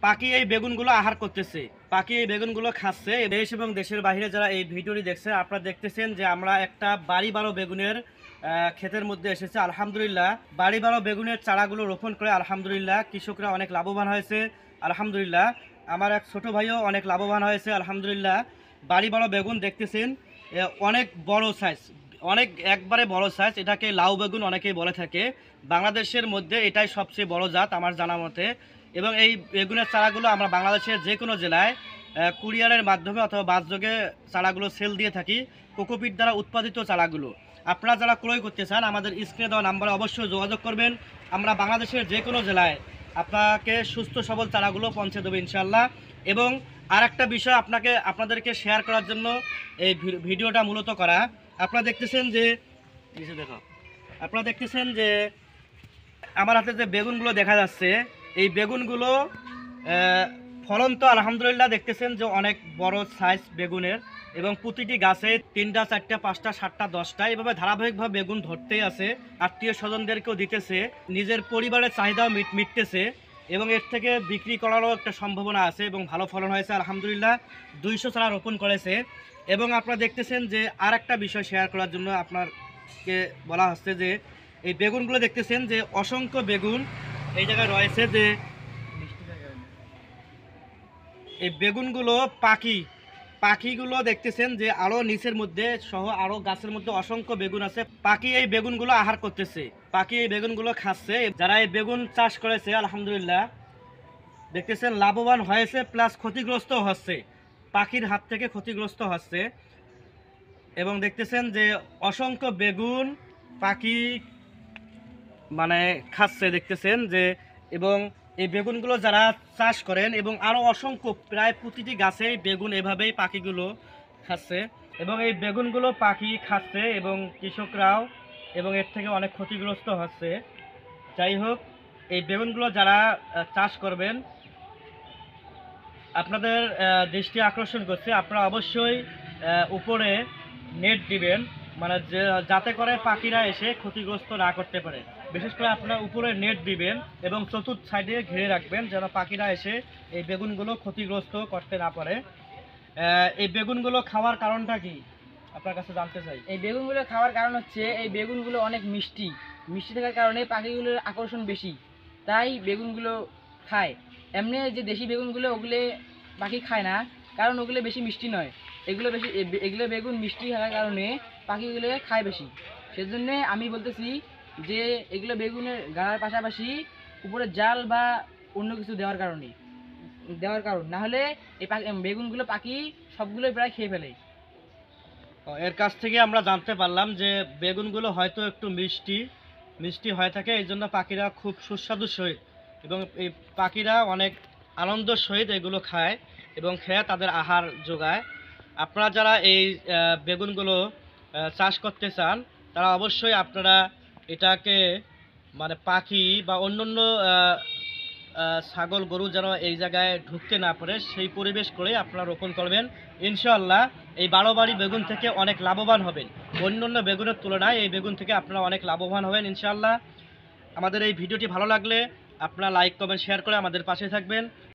পাখি এই বেগুনগুলো আহার করতেছে, পাখি এই বেগুনগুলো খাচ্ছে। দেশ এবং দেশের বাইরে যারা এই ভিডিওটি দেখছে, আপনারা দেখতেছেন যে আমরা একটা বাড়ি বারো বেগুনের ক্ষেতের মধ্যে এসেছে। আলহামদুলিল্লাহ, বাড়ি বারো বেগুনের চারাগুলো রোপণ করে আলহামদুলিল্লাহ কৃষকরা অনেক লাভবান হয়েছে। আলহামদুলিল্লাহ, আমার এক ছোট ভাইও অনেক লাভবান হয়েছে। আলহামদুলিল্লাহ, বাড়ি বারো বেগুন দেখতেছেন, অনেক বড় সাইজ, অনেক একবারে বড় সাইজ। এটাকে লাউ বেগুন অনেকেই বলে থাকে। বাংলাদেশের মধ্যে এটাই সবচেয়ে বড় জাত আমার জানা মতে। এবং এই বেগুনের চারাগুলো আমরা বাংলাদেশের যে কোনো জেলায় কুরিয়ারের মাধ্যমে অথবা বাসযোগে চারাগুলো সেল দিয়ে থাকি, কোকোপিট দ্বারা উৎপাদিত চারাগুলো। আপনারা যারা ক্রয় করতে চান আমাদের স্ক্রিনে দেওয়া নাম্বারে অবশ্যই যোগাযোগ করবেন। আমরা বাংলাদেশের যে কোনো জেলায় আপনাকে সুস্থ সবল চারাগুলো পৌঁছে দেবো ইনশাল্লাহ। এবং আর একটা বিষয় আপনাদেরকে শেয়ার করার জন্য এই ভিডিওটা মূলত করা। আপনারা দেখতেছেন যে আমার হাতে যে বেগুনগুলো দেখা যাচ্ছে, এই বেগুনগুলো ফলন তো আলহামদুলিল্লাহ দেখতেছেন যে অনেক বড় সাইজ বেগুনের। এবং প্রতিটি গাছে 3টা 4টা 5টা 7টা 10টা এভাবে ধারাবাহিকভাবে বেগুন ধরতেই আছে। আত্মীয় স্বজনদেরকেও দিতেছে, নিজের পরিবারের চাহিদাও মিটতেছে। এবং এর থেকে বিক্রি করারও একটা সম্ভাবনা আছে এবং ভালো ফলন হয়েছে আলহামদুলিল্লাহ। 200 চারা রোপণ করেছে। এবং আপনারা দেখতেছেন যে আর একটা বিষয় শেয়ার করার জন্য আপনাকে বলা হচ্ছে যে এই বেগুনগুলো দেখতেছেন যে অসংখ্য বেগুন এই জায়গায় রয়েছে। যে এই বেগুনগুলো পাখিগুলো দেখতেছেন যে আরো নিচের মধ্যে সহ আরো গাছের মধ্যে অসংখ্য বেগুন আছে। পাখি এই বেগুনগুলো আহার করতেছে, পাখি এই বেগুনগুলো খাচ্ছে। যারা এই বেগুন চাষ করেছে আলহামদুলিল্লাহ দেখতেছেন লাভবান হয়েছে, প্লাস ক্ষতিগ্রস্ত হচ্ছে, পাখির হাত থেকে ক্ষতিগ্রস্ত হচ্ছে। এবং দেখতেছেন যে অসংখ্য বেগুন পাখি মানে খাচ্ছে দেখতেছেন যে। এবং এই বেগুনগুলো যারা চাষ করেন এবং আরও অসংখ্য প্রায় প্রতিটি গাছে বেগুন এভাবেই পাখিগুলো খাচ্ছে। এবং এই বেগুনগুলো পাখি খাচ্ছে এবং কৃষকরাও এবং এর থেকে অনেক ক্ষতিগ্রস্ত হচ্ছে। যাই হোক, এই বেগুনগুলো যারা চাষ করবেন আপনাদের দৃষ্টি আকর্ষণ করছে, আপনারা অবশ্যই উপরে নেট দিবেন, মানে যাতে করে পাখিরা এসে ক্ষতিগ্রস্ত না করতে পারে। বিশেষ করে আপনারা উপরে নেট দিবেন এবং চতুর্থ সাইডে ঘিরে রাখবেন যেন পাখিরা এসে এই বেগুনগুলো ক্ষতিগ্রস্ত করতে না পারে। এই বেগুনগুলো খাওয়ার কারণটা কি আপনার কাছে জানতে চাই। এই বেগুনগুলো খাওয়ার কারণ হচ্ছে এই বেগুনগুলো অনেক মিষ্টি থাকার কারণে পাখিগুলোর আকর্ষণ বেশি, তাই বেগুনগুলো খায়। এমনি যে দেশি বেগুনগুলো ওগুলো পাখি খায় না, কারণ ওগুলো বেশি মিষ্টি নয়। এগুলো বেগুন মিষ্টি থাকার কারণে পাখিগুলো খায় বেশি। সেজন্য আমি বলতেছি যে এগুলো বেগুনের গাড়ার পাশাপাশি উপরে জাল বা অন্য কিছু দেওয়ার কারণ না হলে এই বেগুনগুলো পাখি সবগুলোই প্রায় খেয়ে ফেলে। এর কাছ থেকে আমরা জানতে পারলাম যে বেগুনগুলো হয়তো একটু মিষ্টি হয়ে থাকে, এই জন্য পাখিরা খুব সুস্বাদু সহিত এবং এই পাখিরা অনেক আনন্দের সহিত এগুলো খায় এবং খেয়ে তাদের আহার যোগায়। আপনারা যারা এই বেগুনগুলো চাষ করতে চান তারা অবশ্যই আপনারা এটাকে মানে পাখি বা অন্যান্য ছাগল গরু যেন এই জায়গায় ঢুকতে না পারে সেই পরিবেশ করে আপনারা রোপণ করবেন। ইনশাআল্লাহ এই 12 বাড়ি বেগুন থেকে অনেক লাভবান হবেন। অন্যান্য বেগুনের তুলনায় এই বেগুন থেকে আপনারা অনেক লাভবান হবেন ইনশাআল্লাহ। আমাদের এই ভিডিওটি ভালো লাগলে আপনারা লাইক কমেন্ট শেয়ার করে আমাদের পাশে থাকবেন।